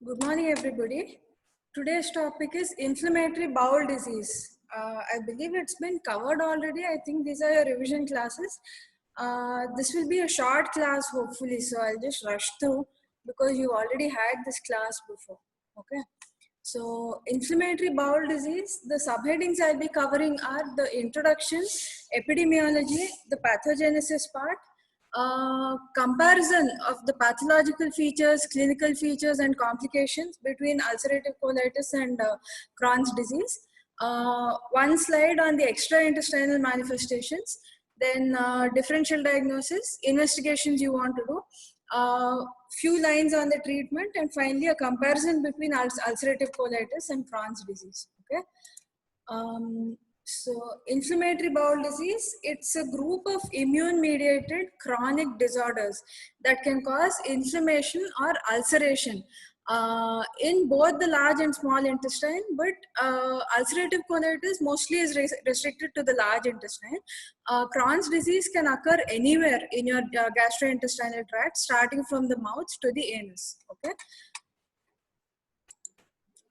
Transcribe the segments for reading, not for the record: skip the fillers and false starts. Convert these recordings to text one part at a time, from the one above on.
Good morning, everybody. Today's topic is inflammatory bowel disease. I believe it's been covered already. I think these are your revision classes. This will be a short class, hopefully, so I'll just rush through because you already had this class before. Okay. So, inflammatory bowel disease, the subheadings I'll be covering are the introduction, epidemiology, the pathogenesis part, comparison of the pathological features, clinical features, and complications between ulcerative colitis and Crohn's disease. One slide on the extraintestinal manifestations, then differential diagnosis, investigations you want to do, few lines on the treatment, and finally a comparison between ulcerative colitis and Crohn's disease. Okay. So inflammatory bowel disease, it's a group of immune mediated chronic disorders that can cause inflammation or ulceration in both the large and small intestine, but ulcerative colitis mostly is restricted to the large intestine. Crohn's disease can occur anywhere in your gastrointestinal tract, starting from the mouth to the anus. Okay.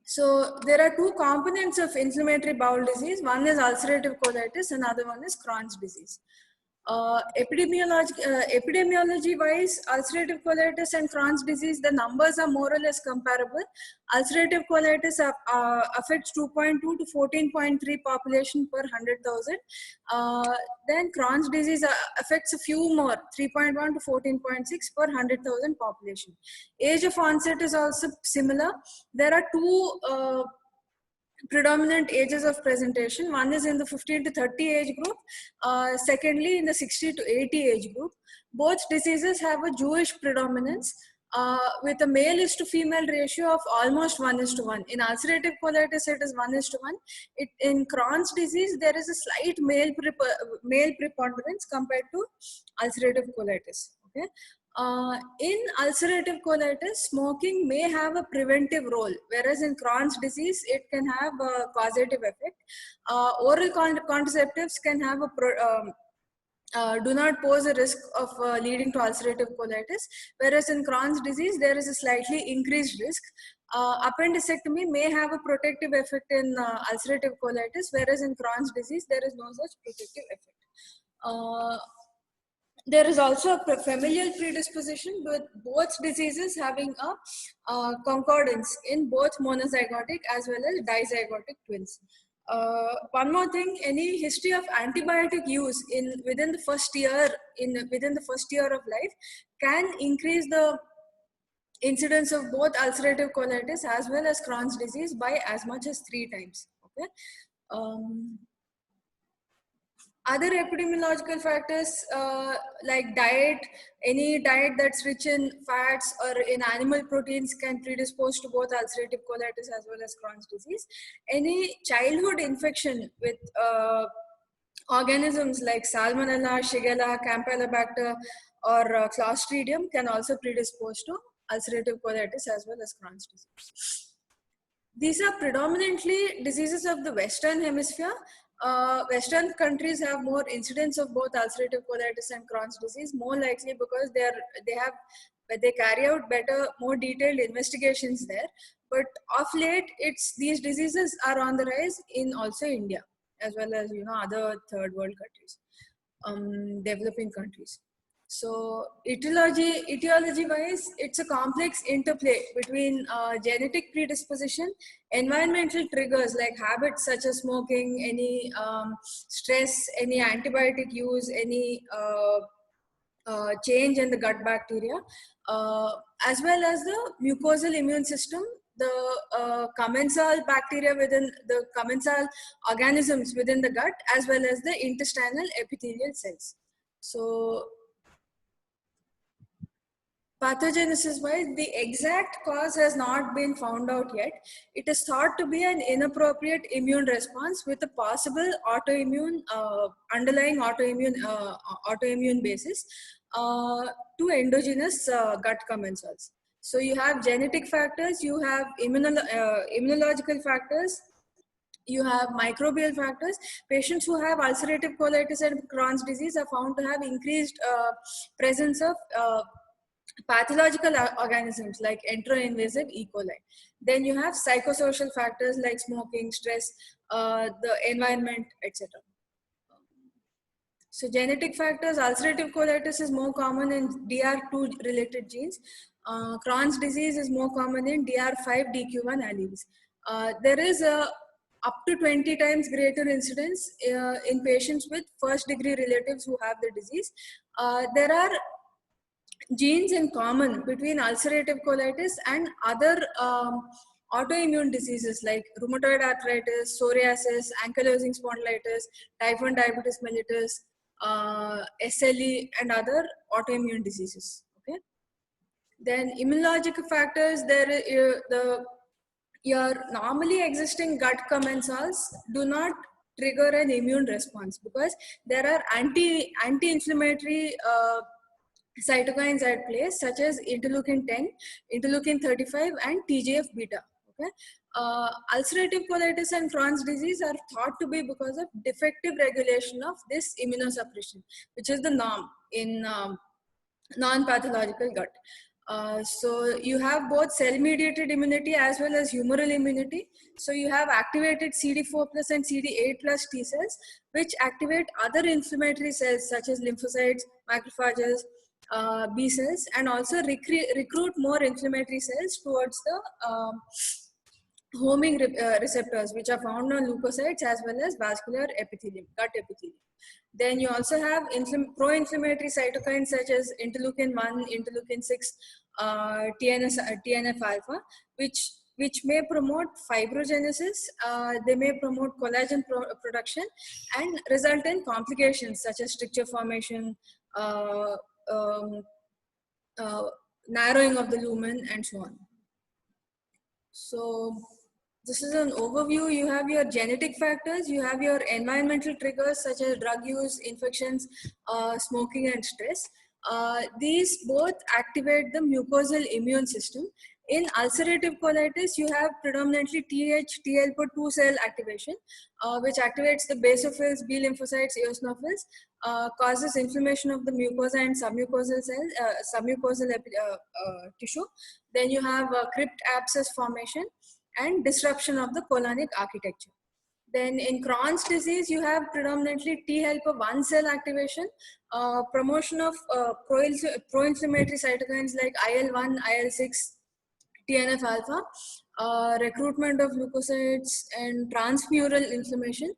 So there are two components of inflammatory bowel disease. One is ulcerative colitis, another one is Crohn's disease. Epidemiology wise, ulcerative colitis and Crohn's disease, the numbers are more or less comparable. Ulcerative colitis affects 2.2 to 14.3 population per 100,000. Then Crohn's disease affects a few more, 3.1 to 14.6 per 100,000 population. Age of onset is also similar. There are two predominant ages of presentation. One is in the 15 to 30 age group, secondly in the 60 to 80 age group. Both diseases have a Jewish predominance with a male is to female ratio of almost 1:1. In ulcerative colitis it is 1:1. In Crohn's disease there is a slight male preponderance compared to ulcerative colitis. Okay. In ulcerative colitis, smoking may have a preventive role, whereas in Crohn's disease, it can have a causative effect. Oral contraceptives can have do not pose a risk of leading to ulcerative colitis, whereas in Crohn's disease, there is a slightly increased risk. Appendectomy may have a protective effect in ulcerative colitis, whereas in Crohn's disease, there is no such protective effect. There is also a familial predisposition with both diseases having a concordance in both monozygotic as well as dizygotic twins. One more thing, any history of antibiotic use within the first year of life can increase the incidence of both ulcerative colitis as well as Crohn's disease by as much as 3 times. Okay. Other epidemiological factors like diet, any diet that's rich in fats or in animal proteins can predispose to both ulcerative colitis as well as Crohn's disease. Any childhood infection with organisms like Salmonella, Shigella, Campylobacter or Clostridium can also predispose to ulcerative colitis as well as Crohn's disease. These are predominantly diseases of the Western Hemisphere. Western countries have more incidence of both ulcerative colitis and Crohn's disease, more likely because they carry out better, more detailed investigations there. But of late, these diseases are on the rise in also India, as well as other third world countries, developing countries. So etiology wise, it's a complex interplay between genetic predisposition, environmental triggers like habits such as smoking, any stress, any antibiotic use, any change in the gut bacteria, as well as the mucosal immune system, the commensal bacteria within the commensal organisms within the gut, as well as the intestinal epithelial cells. So pathogenesis wise, the exact cause has not been found out yet. It is thought to be an inappropriate immune response with a possible underlying autoimmune basis to endogenous gut commensals. So you have genetic factors, you have immunological factors, you have microbial factors. Patients who have ulcerative colitis and Crohn's disease are found to have increased presence of pathological organisms like enteroinvasive E. coli. Then you have psychosocial factors like smoking, stress, the environment, etc. So genetic factors, ulcerative colitis is more common in DR2 related genes. Crohn's disease is more common in DR5, DQ1 alleles. There is a up to 20 times greater incidence in patients with first degree relatives who have the disease. There are genes in common between ulcerative colitis and other autoimmune diseases like rheumatoid arthritis, psoriasis, ankylosing spondylitis, type 1 diabetes mellitus, SLE, and other autoimmune diseases. Okay. Then immunological factors, your normally existing gut commensals do not trigger an immune response because there are anti-inflammatory cytokines at play, such as interleukin 10, interleukin 35, and TGF beta. Okay, ulcerative colitis and Crohn's disease are thought to be because of defective regulation of this immunosuppression, which is the norm in non-pathological gut. So you have both cell-mediated immunity as well as humoral immunity. So you have activated CD4 plus and CD8 plus T cells, which activate other inflammatory cells such as lymphocytes, macrophages, B cells, and also recruit more inflammatory cells towards the homing receptors, which are found on leukocytes as well as vascular epithelium, gut epithelium. Then you also have pro-inflammatory cytokines such as interleukin 1, interleukin 6, TNF alpha, which may promote fibrogenesis, they may promote collagen production and result in complications such as stricture formation, um, narrowing of the lumen, and so on. So this is an overview. You have your genetic factors, you have your environmental triggers such as drug use, infections, smoking, and stress. These both activate the mucosal immune system. In ulcerative colitis, you have predominantly TH-TL2 cell activation, which activates the basophils, B lymphocytes, eosinophils, causes inflammation of the mucosa and submucosal cells, submucosal tissue. Then you have crypt abscess formation and disruption of the colonic architecture. Then in Crohn's disease, you have predominantly T helper 1 cell activation, promotion of pro-inflammatory cytokines like IL-1, IL-6, TNF alpha, recruitment of leukocytes, and transmural inflammation,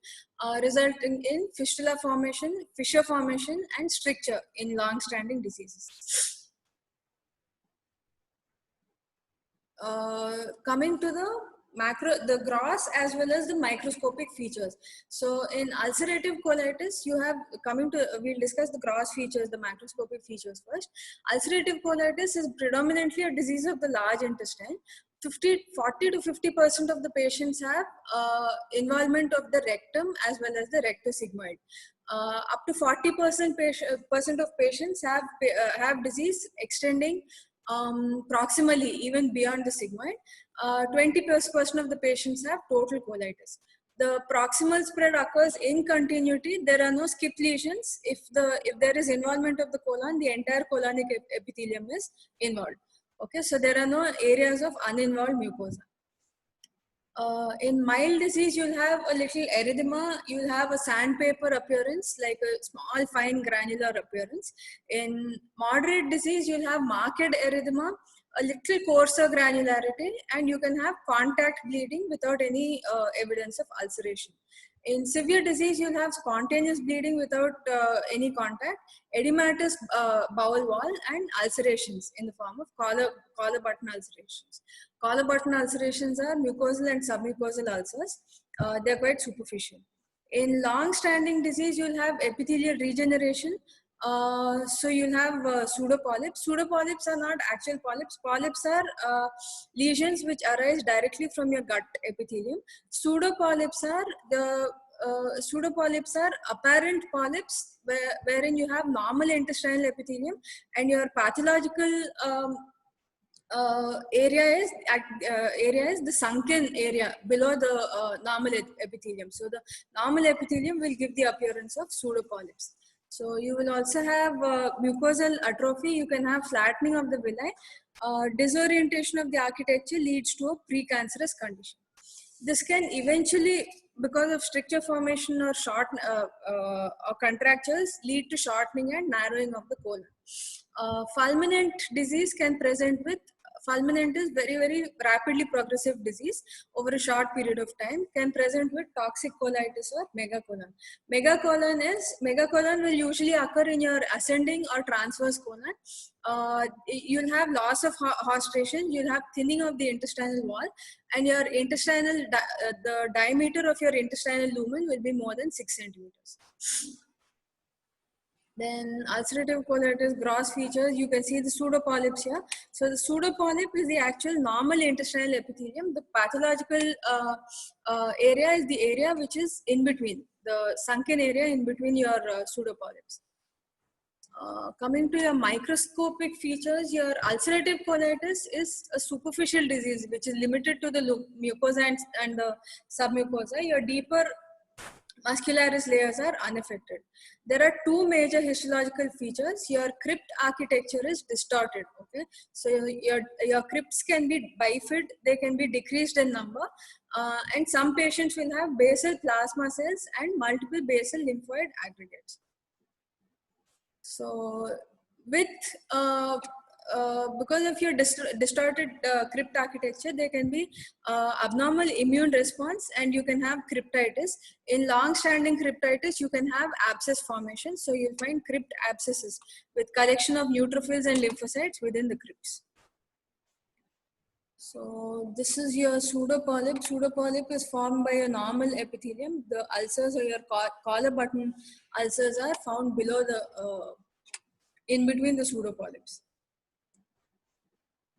resulting in fistula formation, fissure formation, and stricture in long-standing diseases. Coming to the gross as well as the microscopic features. So in ulcerative colitis, we'll discuss the gross features, the macroscopic features first. Ulcerative colitis is predominantly a disease of the large intestine. 40 to 50% of the patients have involvement of the rectum as well as the rectosigmoid. Up to 40% of patients have disease extending proximally, even beyond the sigmoid. 20% of the patients have total colitis. The proximal spread occurs in continuity. There are no skip lesions. If there is involvement of the colon, the entire colonic epithelium is involved. Okay, so there are no areas of uninvolved mucosa. In mild disease, you'll have a little erythema, you'll have a sandpaper appearance, like a small fine granular appearance. In moderate disease, you'll have marked erythema, a little coarser granularity, and you can have contact bleeding without any evidence of ulceration. In severe disease, you'll have spontaneous bleeding without any contact, edematous bowel wall, and ulcerations in the form of collar button ulcerations. Collar button ulcerations are mucosal and submucosal ulcers. They're quite superficial. In long-standing disease, you'll have epithelial regeneration. So you'll have pseudopolyps. Pseudopolyps are not actual polyps. Polyps are lesions which arise directly from your gut epithelium. Pseudopolyps are apparent polyps wherein you have normal intestinal epithelium and your pathological area is the sunken area below the normal epithelium. So the normal epithelium will give the appearance of pseudopolyps. So you will also have mucosal atrophy. You can have flattening of the villi. Disorientation of the architecture leads to a precancerous condition. This can eventually, because of stricture formation or or contractures, lead to shortening and narrowing of the colon. Fulminant disease can present with fulminant is very rapidly progressive disease over a short period of time, can present with toxic colitis or megacolon. Megacolon will usually occur in your ascending or transverse colon. You'll have loss of hostration, you'll have thinning of the intestinal wall, and your the diameter of your intestinal lumen will be more than 6 centimeters. Then ulcerative colitis, gross features, you can see the pseudopolyps here. So the pseudopolyp is the actual normal intestinal epithelium. The pathological area is the area which is in between, the sunken area in between your pseudopolyps. Coming to your microscopic features, your ulcerative colitis is a superficial disease which is limited to the mucosa and the submucosa. Your deeper muscularis layers are unaffected. There are two major histological features. Your crypt architecture is distorted. Okay, so your crypts can be bifid, they can be decreased in number, and some patients will have basal plasma cells and multiple basal lymphoid aggregates. So with because of your distorted crypt architecture, there can be abnormal immune response and you can have cryptitis. In long-standing cryptitis, you can have abscess formation. So you'll find crypt abscesses with collection of neutrophils and lymphocytes within the crypts. So this is your pseudopolyp. Pseudopolyp is formed by a normal epithelium. The ulcers or your collar button ulcers are found below the in between the pseudopolyps.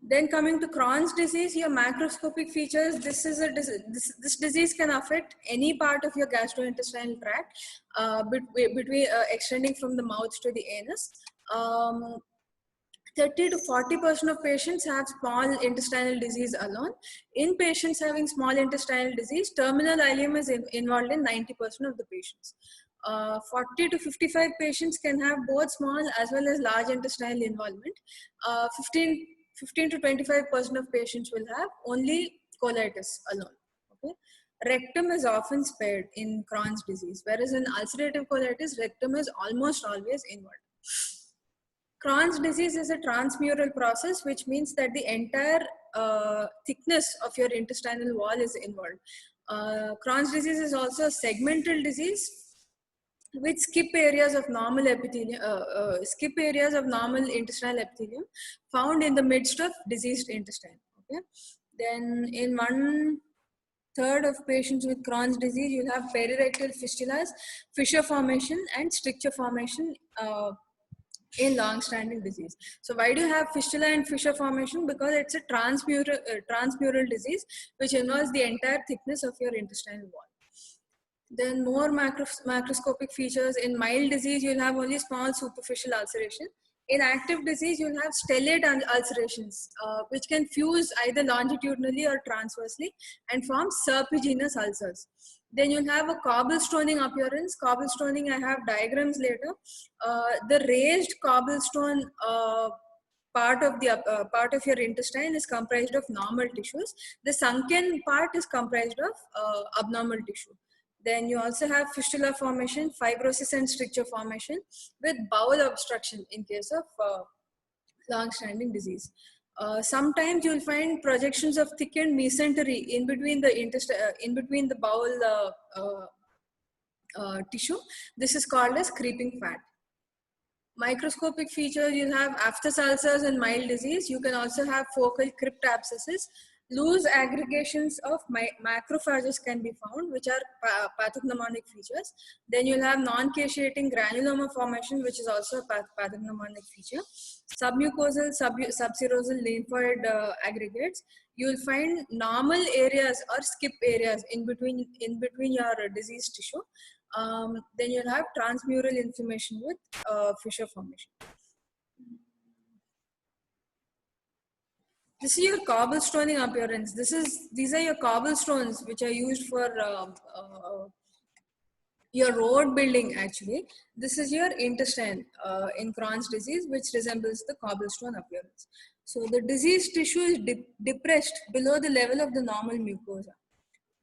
Then coming to Crohn's disease, your macroscopic features, this disease can affect any part of your gastrointestinal tract, extending from the mouth to the anus. 30 to 40% of patients have small intestinal disease alone. In patients having small intestinal disease, terminal ileum is involved in 90% of the patients. 40 to 55 patients can have both small as well as large intestinal involvement. 15 to 25% of patients will have only colitis alone. Okay? Rectum is often spared in Crohn's disease, whereas in ulcerative colitis, rectum is almost always involved. Crohn's disease is a transmural process, which means that the entire thickness of your intestinal wall is involved. Crohn's disease is also a segmental disease which skip areas of normal epithelium, normal intestinal epithelium found in the midst of diseased intestine. Okay, then in 1/3 of patients with Crohn's disease, you'll have perirectal fistulas, fissure formation, and stricture formation in long-standing disease. So why do you have fistula and fissure formation? Because it's a transmural disease which involves the entire thickness of your intestinal wall. Then more macroscopic features. In mild disease, you'll have only small superficial ulceration. In active disease, you'll have stellate ulcerations, which can fuse either longitudinally or transversely and form serpiginous ulcers. Then you'll have a cobblestoning appearance. Cobblestoning, I have diagrams later. The raised cobblestone part of your intestine is comprised of normal tissues. The sunken part is comprised of abnormal tissue. Then you also have fistula formation, fibrosis and stricture formation with bowel obstruction in case of long-standing disease. Sometimes you'll find projections of thickened mesentery in between the bowel tissue. This is called as creeping fat. Microscopic features, you'll have aphthous ulcers in mild disease. You can also have focal crypt abscesses. Loose aggregations of macrophages can be found, which are pathognomonic features. Then you'll have non-caseating granuloma formation, which is also a pathognomonic feature. Submucosal, subserosal lymphoid aggregates. You'll find normal areas or skip areas in between your diseased tissue. Then you'll have transmural inflammation with fissure formation. This is your cobblestoning appearance. These are your cobblestones which are used for your road building actually. This is your intestine in Crohn's disease, which resembles the cobblestone appearance. So the diseased tissue is depressed below the level of the normal mucosa.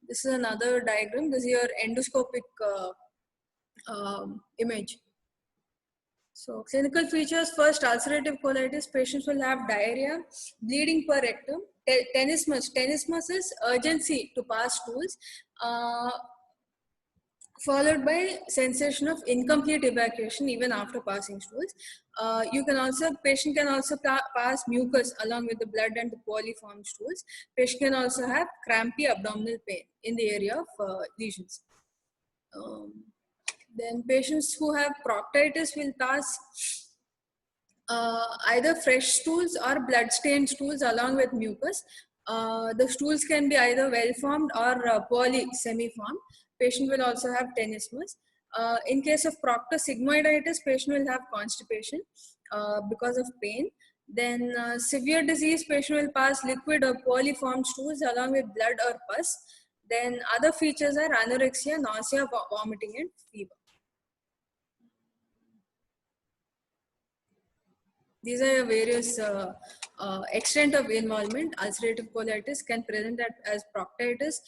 This is another diagram. This is your endoscopic image. So clinical features: first, ulcerative colitis. Patients will have diarrhea, bleeding per rectum, tenesmus. Tenesmus is urgency to pass stools, followed by sensation of incomplete evacuation even after passing stools. Patient can also pass mucus along with the blood and the poorly formed stools. Patient can also have crampy abdominal pain in the area of lesions. Then patients who have proctitis will pass either fresh stools or blood-stained stools along with mucus. The stools can be either well-formed or poorly semi-formed. Patient will also have tenesmus. In case of proctosigmoiditis, patient will have constipation because of pain. Then severe disease, patient will pass liquid or poorly formed stools along with blood or pus. Then other features are anorexia, nausea, vomiting, and fever. These are various extent of involvement. Ulcerative colitis can present as proctitis,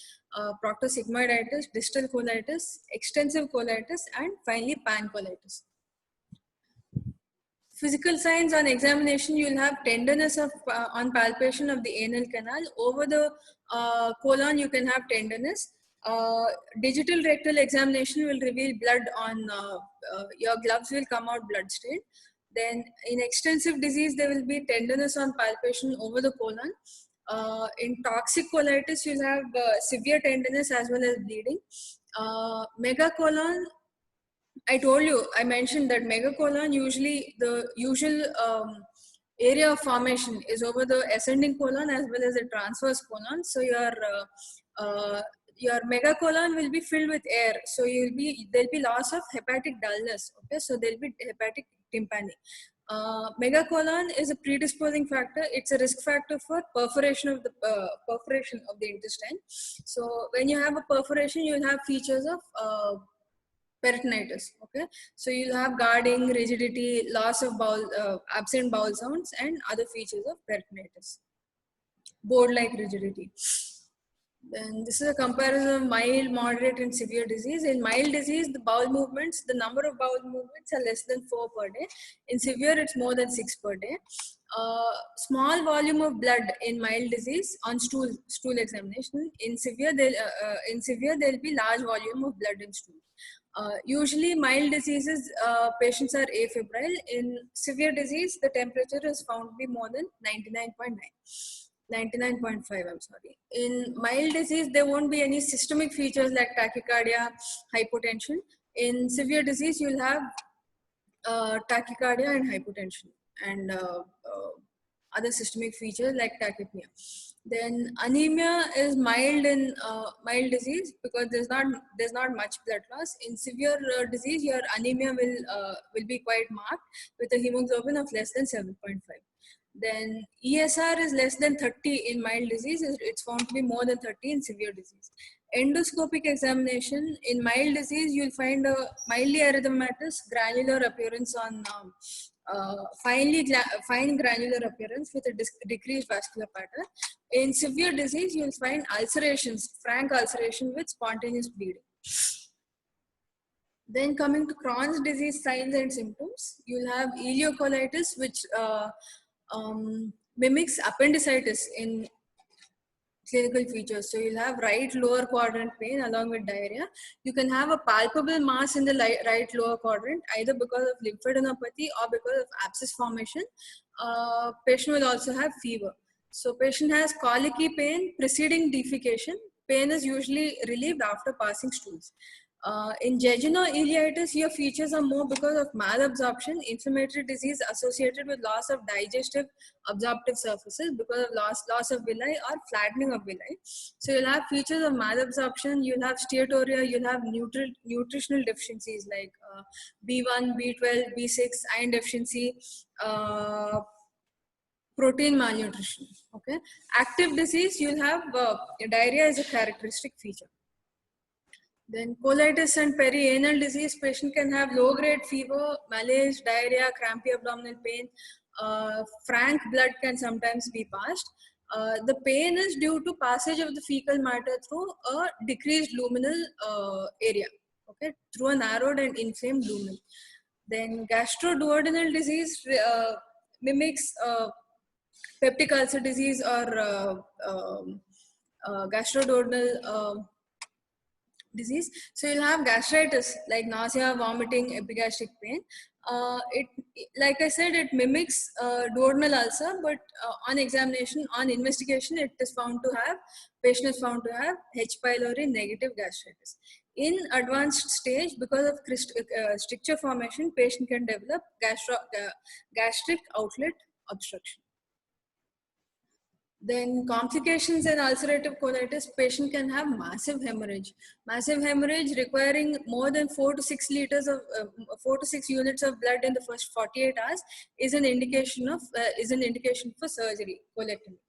proctosigmoiditis, distal colitis, extensive colitis, and finally pancolitis. Physical signs on examination: you'll have tenderness of on palpation of the anal canal. Over the colon, you can have tenderness. Digital rectal examination will reveal blood on your gloves will come out blood stained. Then in extensive disease, there will be tenderness on palpation over the colon. In toxic colitis, you'll have severe tenderness as well as bleeding. Megacolon, I mentioned that megacolon, usually the usual area of formation is over the ascending colon as well as the transverse colon. So your megacolon will be filled with air. So there'll be loss of hepatic dullness. Okay, so there'll be hepatic tympani. Megacolon is a predisposing factor. It's a risk factor for perforation of the intestine. So when you have a perforation, you'll have features of peritonitis. Okay, so you'll have guarding, rigidity, loss of absent bowel sounds, and other features of peritonitis. Board-like rigidity. Then this is a comparison of mild, moderate, and severe disease. In mild disease, the number of bowel movements are less than 4 per day. In severe, it's more than 6 per day. Small volume of blood in mild disease on stool examination. In severe, there'll be large volume of blood in stool. Usually mild diseases, patients are afebrile. In severe disease, the temperature is found to be more than 99.5, I'm sorry. In mild disease, there won't be any systemic features like tachycardia, hypotension. In severe disease, you'll have tachycardia and hypotension, and other systemic features like tachypnea. Then anemia is mild in mild disease because there's not much blood loss. In severe disease, your anemia will be quite marked with a hemoglobin of less than 7.5. Then ESR is less than 30 in mild disease. It's found to be more than 30 in severe disease. Endoscopic examination: in mild disease, you'll find a mildly erythematous granular appearance on fine granular appearance with a decreased vascular pattern. In severe disease, you'll find ulcerations, frank ulceration with spontaneous bleeding. Then coming to Crohn's disease signs and symptoms, you'll have ileocolitis, which mimics appendicitis in clinical features. So you'll have right lower quadrant pain along with diarrhea. You can have a palpable mass in the right lower quadrant, either because of lymphadenopathy or because of abscess formation. Patient will also have fever. So patient has colicky pain preceding defecation. Pain is usually relieved after passing stools. In jejunal-ileitis, your features are more because of malabsorption, inflammatory disease associated with loss of digestive absorptive surfaces because of loss of villi or flattening of villi. So you'll have features of malabsorption, you'll have steatorrhea, you'll have nutritional deficiencies like B1, B12, B6, iron deficiency, protein malnutrition. Okay, active disease, you'll have diarrhea as a characteristic feature. Then colitis and perianal disease, patient can have low-grade fever, malaise, diarrhea, crampy abdominal pain. Frank blood can sometimes be passed. The pain is due to passage of the fecal matter through a decreased luminal area, okay, through a narrowed and inflamed lumen. Then gastroduodenal disease mimics peptic ulcer disease or gastroduodenal disease. So you'll have gastritis like nausea, vomiting, epigastric pain. It, like I said, it mimics duodenal ulcer, but on examination, on investigation, it is found to have, patient is found to have H. pylori negative gastritis. In advanced stage, because of stricture formation, patient can develop gastric outlet obstruction. Then complications in ulcerative colitis, patient can have massive hemorrhage. Massive hemorrhage requiring more than 4 to 6 liters of 4 to 6 units of blood in the first 48 hours is an indication of for surgery, colectomy.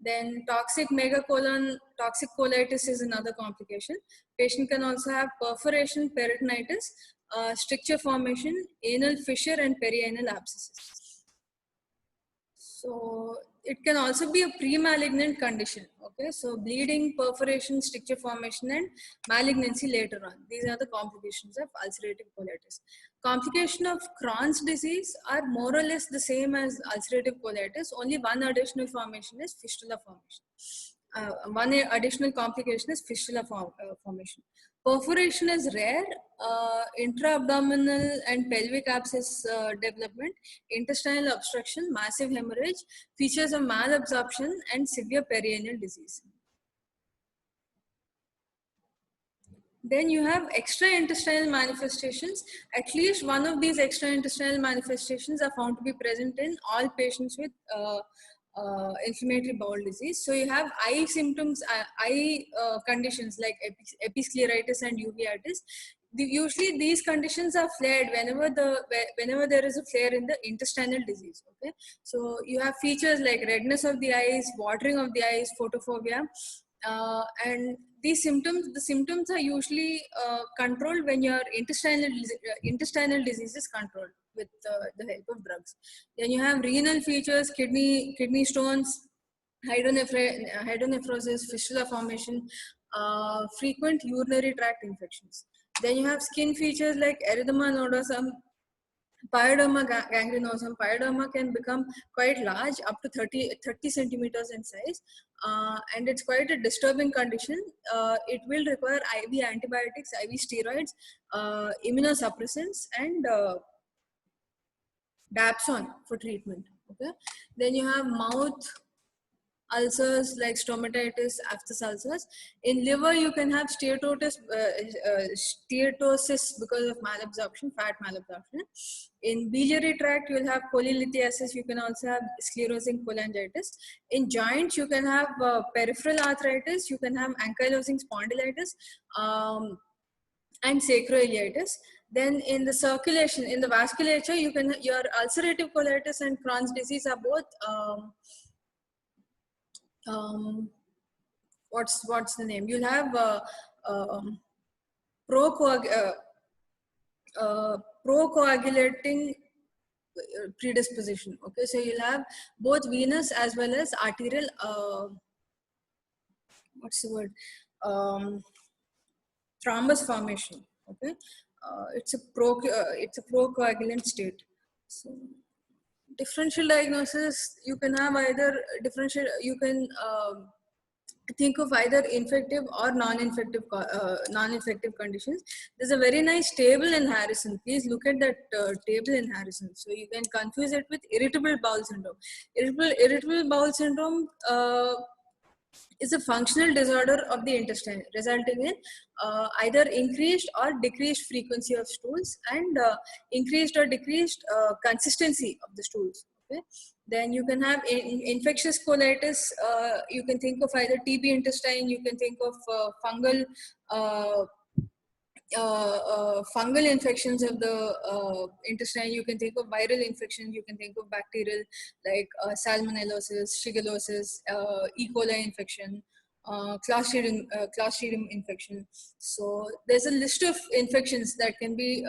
Then toxic megacolon, toxic colitis is another complication. Patient can also have perforation, peritonitis, stricture formation, anal fissure, and perianal abscesses. So it can also be a pre-malignant condition. Okay, so bleeding, perforation, stricture formation, and malignancy later on. These are the complications of ulcerative colitis. Complication of Crohn's disease are more or less the same as ulcerative colitis. Only one additional formation is fistula formation. One additional complication is fistula formation. Perforation is rare. Intra-abdominal and pelvic abscess development, intestinal obstruction, massive hemorrhage, features of malabsorption, and severe perianal disease. Then you have extraintestinal manifestations. At least one of these extraintestinal manifestations are found to be present in all patients with inflammatory bowel disease. So you have eye symptoms, eye conditions like episcleritis and uveitis. Usually these conditions are flared whenever there is a flare in the intestinal disease. Okay, so you have features like redness of the eyes, watering of the eyes, photophobia, and the symptoms are usually controlled when your intestinal disease is controlled with the help of drugs. Then you have renal features, kidney stones, hydronephrosis, fistula formation, frequent urinary tract infections. Then you have skin features like erythema nodosum, pyoderma gangrenosum. Pyoderma can become quite large, up to 30 centimeters in size, and it's quite a disturbing condition. It will require IV antibiotics, IV steroids, immunosuppressants, and Dapsone for treatment. Okay, then you have mouth ulcers like stomatitis, aphthous ulcers. In liver, you can have steatosis because of malabsorption, fat malabsorption. In biliary tract, you will have cholelithiasis. You can also have sclerosing cholangitis. In joints, you can have peripheral arthritis. You can have ankylosing spondylitis and sacroiliitis. Then in the circulation, in the vasculature, your ulcerative colitis and Crohn's disease are both what's the name? You'll have procoagulating predisposition. Okay, so you'll have both venous as well as arterial. What's the word? Thrombus formation. Okay, it's a procoagulant state. So differential diagnosis, you can have either differential. You can think of either infective or non-infective conditions. There's a very nice table in Harrison. Please look at that table in Harrison. So you can confuse it with irritable bowel syndrome. Irritable bowel syndrome is a functional disorder of the intestine, resulting in either increased or decreased frequency of stools and increased or decreased consistency of the stools. Okay? Then you can have infectious colitis. You can think of either TB intestine. You can think of fungal infections of the intestine. You can think of viral infections. You can think of bacterial like salmonellosis, shigellosis, E. coli infection. Clostridium infection. So there's a list of infections that can be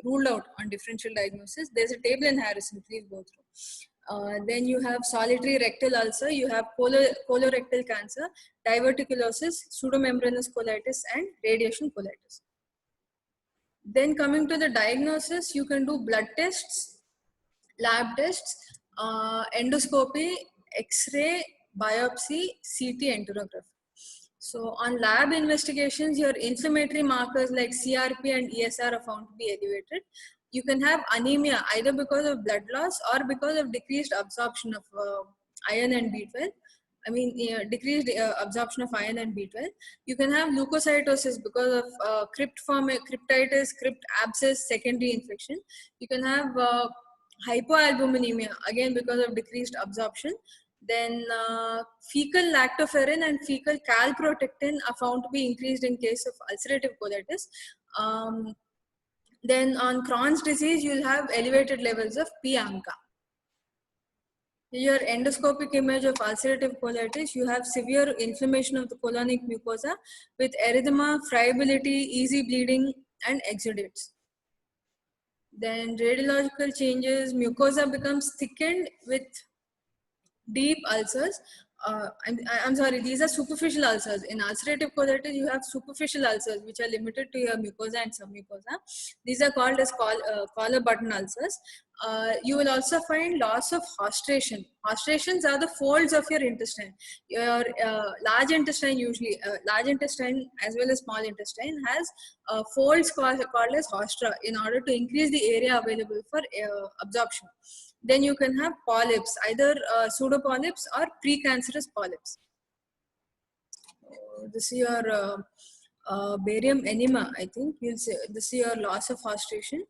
ruled out on differential diagnosis. There's a table in Harrison, please go through. Then you have solitary rectal ulcer, you have colorectal cancer, diverticulosis, pseudomembranous colitis, and radiation colitis. Then coming to the diagnosis, you can do blood tests, lab tests, endoscopy, X-ray, biopsy, CT, enterography. So on lab investigations, your inflammatory markers like CRP and ESR are found to be elevated. You can have anemia either because of blood loss or because of decreased absorption of iron and B12. Decreased absorption of iron and B12. You can have leukocytosis because of cryptitis, crypt abscess, secondary infection. You can have hypoalbuminemia, again because of decreased absorption. Then fecal lactoferrin and fecal calprotectin are found to be increased in case of ulcerative colitis. Then on Crohn's disease, you'll have elevated levels of P-AMCA. Your endoscopic image of ulcerative colitis, you have severe inflammation of the colonic mucosa with erythema, friability, easy bleeding, and exudates. Then radiological changes, mucosa becomes thickened with deep ulcers. I'm sorry, these are superficial ulcers. In ulcerative colitis, you have superficial ulcers which are limited to your mucosa and submucosa. These are called as collar button ulcers. You will also find loss of haustration. Haustrations are the folds of your intestine. Your large intestine, usually large intestine as well as small intestine, has folds called as haustra in order to increase the area available for absorption. Then you can have polyps, either pseudopolyps or precancerous polyps. This is your barium enema, I think. You'll say this is your loss of haustration.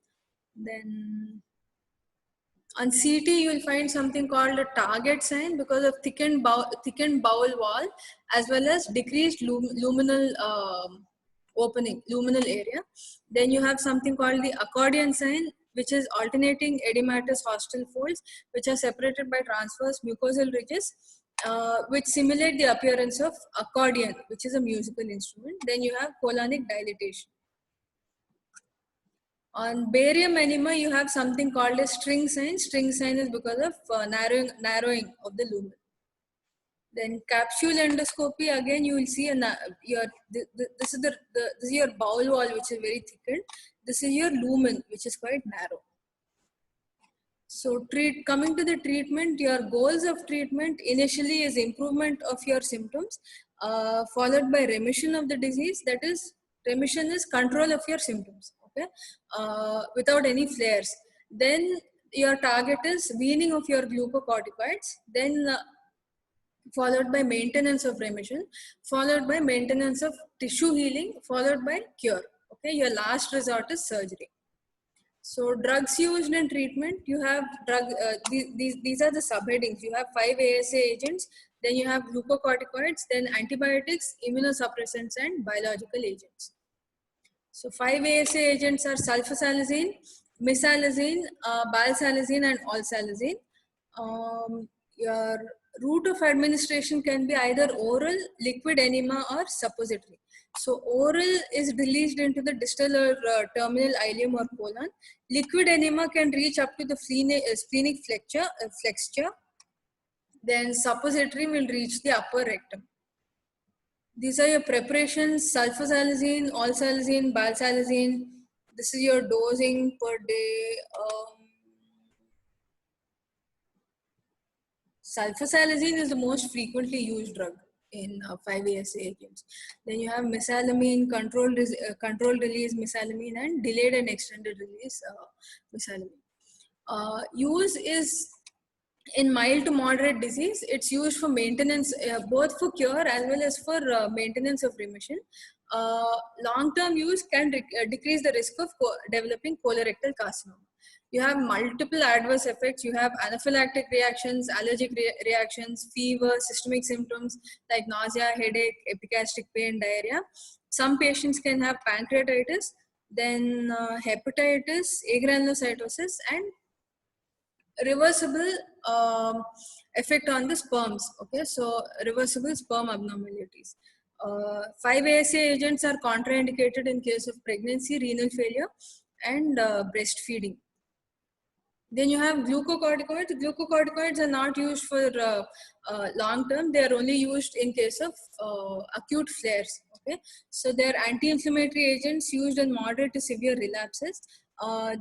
Then on CT, you'll find something called a target sign because of thickened bowel wall, as well as decreased luminal opening, luminal area. Then you have something called the accordion sign, which is alternating edematous haustral folds, which are separated by transverse mucosal ridges, which simulate the appearance of accordion, which is a musical instrument. Then you have colonic dilatation. On barium enema, you have something called a string sign. String sign is because of narrowing of the lumen. Then capsule endoscopy, again you will see this is your bowel wall, which is very thickened. This is your lumen, which is quite narrow. So coming to the treatment, your goals of treatment initially is improvement of your symptoms, followed by remission of the disease. That is, remission is control of your symptoms, okay, without any flares. Then your target is weaning of your glucocorticoids, then followed by maintenance of remission, followed by maintenance of tissue healing, followed by cure. Okay, your last resort is surgery. So drugs used in treatment, you have these are the subheadings. You have 5 ASA agents, then you have glucocorticoids, then antibiotics, immunosuppressants, and biological agents. So 5 ASA agents are sulfasalazine, misalazine, balsalazine, and olsalazine. Your route of administration can be either oral, liquid enema, or suppository. So oral is released into the distal or terminal ileum or colon. Liquid enema can reach up to the splenic flexure. Then suppository will reach the upper rectum. These are your preparations: sulfasalazine, olsalazine, balsalazine. This is your dosing per day. Sulfasalazine is the most frequently used drug in 5-ASA agents. Then you have mesalamine, controlled release mesalamine, and delayed and extended release mesalamine. Use is in mild to moderate disease. It's used for maintenance, both for cure as well as for maintenance of remission. Long-term use can decrease the risk of developing colorectal carcinoma. You have multiple adverse effects. You have anaphylactic reactions, allergic reactions, fever, systemic symptoms like nausea, headache, epigastric pain, diarrhea. Some patients can have pancreatitis, then hepatitis, agranulocytosis, and reversible effect on the sperms. Okay, so reversible sperm abnormalities. 5-ASA agents are contraindicated in case of pregnancy, renal failure, and breastfeeding. Then you have glucocorticoids. Glucocorticoids are not used for long term. They are only used in case of acute flares. Okay, so they are anti-inflammatory agents used in moderate to severe relapses.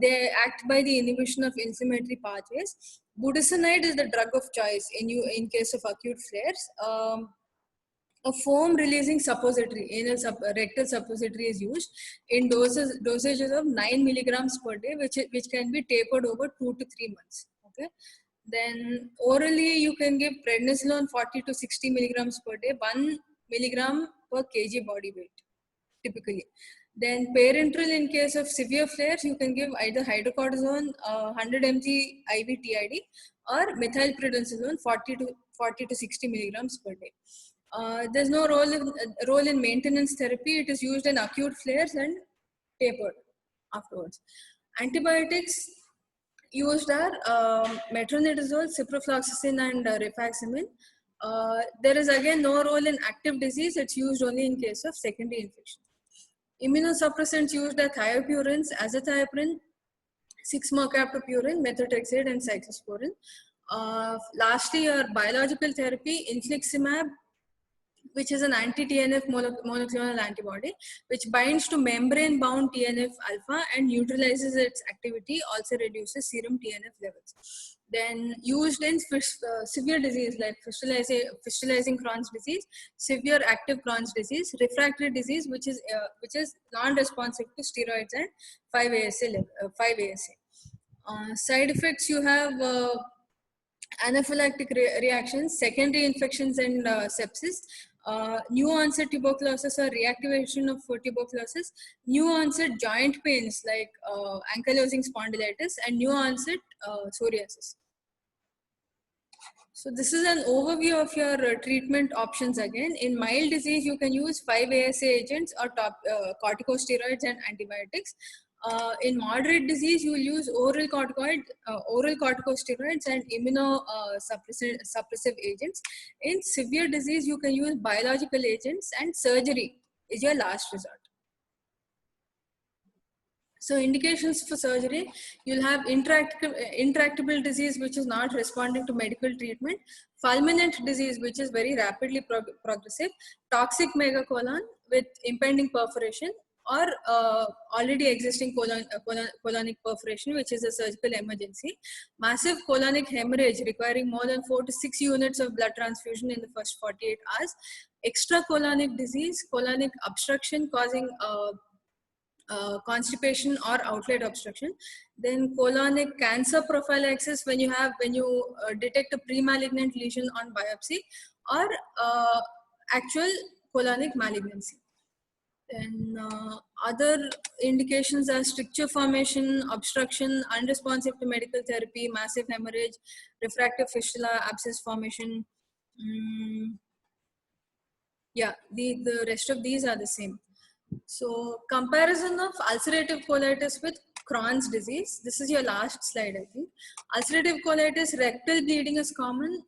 They act by the inhibition of inflammatory pathways. Budesonide is the drug of choice in case of acute flares. A foam releasing suppository, rectal suppository is used in dosages of 9 milligrams per day, which can be tapered over 2 to 3 months. Okay. Then orally, you can give prednisolone 40 to 60 milligrams per day, 1 milligram per kg body weight, typically. Then parenteral, in case of severe flares, you can give either hydrocortisone 100 mg IV TID or methylprednisolone 40 to 60 milligrams per day. There's no role in maintenance therapy. It is used in acute flares and tapered afterwards. Antibiotics used are metronidazole, ciprofloxacin, and rifaximin. There is again no role in active disease. It's used only in case of secondary infection. Immunosuppressants used are thiopurines, azathioprine, 6-mercaptopurine, methotrexate, and cyclosporin. Lastly, your biological therapy, infliximab, which is an anti-TNF monoclonal antibody, which binds to membrane-bound TNF alpha and neutralizes its activity, also reduces serum TNF levels. Then used in severe disease like fistulizing Crohn's disease, severe active Crohn's disease, refractory disease, which is non-responsive to steroids, and 5-ASA. Side effects, you have anaphylactic reactions, secondary infections, and sepsis. New onset tuberculosis or reactivation of tuberculosis, new onset joint pains like ankylosing spondylitis, and new onset psoriasis. So this is an overview of your treatment options again. In mild disease, you can use 5-ASA agents or corticosteroids and antibiotics. In moderate disease, you will use oral corticosteroids and immunosuppressive agents. In severe disease, you can use biological agents, and surgery is your last resort. So indications for surgery, you'll have intractable disease, which is not responding to medical treatment, fulminant disease, which is very rapidly progressive, toxic megacolon with impending perforation, or already existing colonic perforation, which is a surgical emergency, massive colonic hemorrhage requiring more than 4 to 6 units of blood transfusion in the first 48 hours, extracolonic disease, colonic obstruction causing constipation or outlet obstruction, then colonic cancer prophylaxis when you detect a pre-malignant lesion on biopsy, or actual colonic malignancy. Then other indications are stricture formation, obstruction, unresponsive to medical therapy, massive hemorrhage, refractive fistula, abscess formation. Yeah, the rest of these are the same. So comparison of ulcerative colitis with Crohn's disease. This is your last slide, I think. Ulcerative colitis, rectal bleeding is common.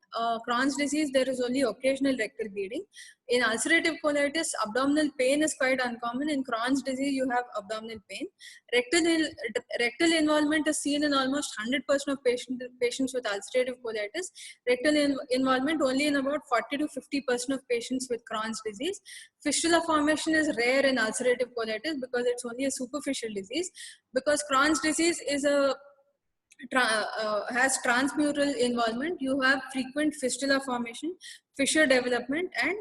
Crohn's disease, there is only occasional rectal bleeding. In ulcerative colitis, abdominal pain is quite uncommon. In Crohn's disease, you have abdominal pain. Rectal involvement is seen in almost 100% of patients with ulcerative colitis. Rectal involvement only in about 40 to 50% of patients with Crohn's disease. Fistula formation is rare in ulcerative colitis because it's only a superficial disease. Because Crohn's disease is has transmural involvement, you have frequent fistula formation, fissure development, and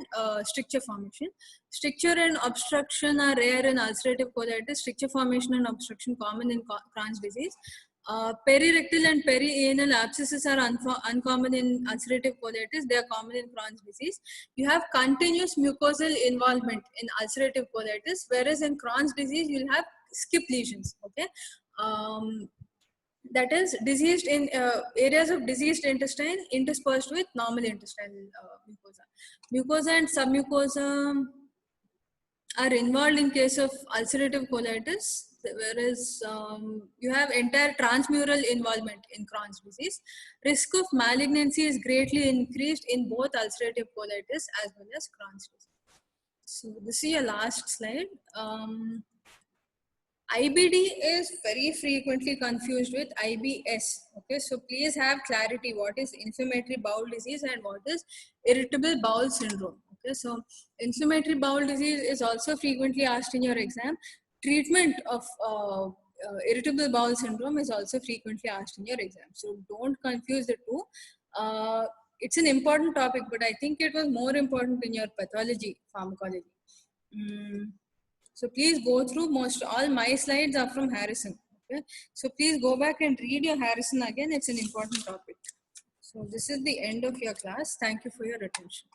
stricture formation. Stricture and obstruction are rare in ulcerative colitis. Stricture formation and obstruction common in Crohn's disease. Perirectal and perianal abscesses are uncommon in ulcerative colitis. They are common in Crohn's disease. You have continuous mucosal involvement in ulcerative colitis, whereas in Crohn's disease, you'll have skip lesions. Okay. That is diseased in areas of diseased intestine interspersed with normal intestinal mucosa. Mucosa and submucosa are involved in case of ulcerative colitis, whereas you have entire transmural involvement in Crohn's disease. Risk of malignancy is greatly increased in both ulcerative colitis as well as Crohn's disease. So this is your last slide. IBD is very frequently confused with IBS. Okay, so please have clarity what is inflammatory bowel disease and what is irritable bowel syndrome. Okay, so inflammatory bowel disease is also frequently asked in your exam. Treatment of irritable bowel syndrome is also frequently asked in your exam. So don't confuse the two. It's an important topic, but I think it was more important in your pathology pharmacology. So please go through most all my slides are from Harrison. Okay, so please go back and read your Harrison again. It's an important topic. So this is the end of your class. Thank you for your attention.